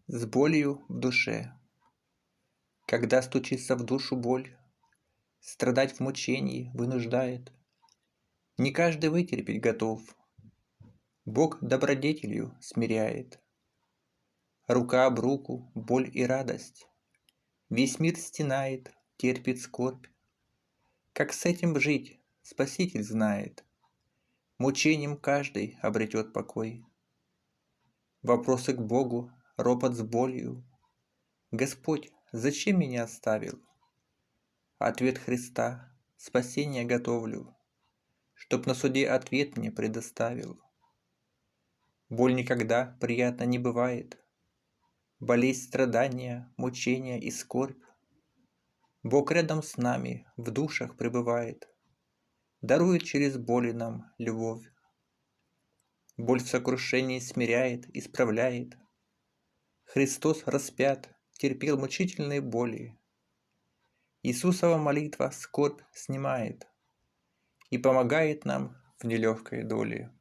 С болью в душе. Когда стучится в душу боль, страдать в мучении вынуждает. Не каждый вытерпеть готов. Бог добродетелью смиряет. Рука об руку, боль и радость. Весь мир стенает, терпит скорбь. Как с этим жить, Спаситель знает. Мучением каждый обретет покой. Вопросы к Богу, ропот с болью. Господь, зачем меня оставил? Ответ Христа: спасение готовлю, чтоб на суде ответ мне предоставил. Боль никогда приятно не бывает, болезнь, страдания, мучения и скорбь. Бог рядом с нами в душах пребывает, дарует через боли нам любовь. Боль в сокрушении смиряет, исправляет. Христос распят, терпел мучительные боли. Иисусова молитва скорбь снимает и помогает нам в нелегкой доле.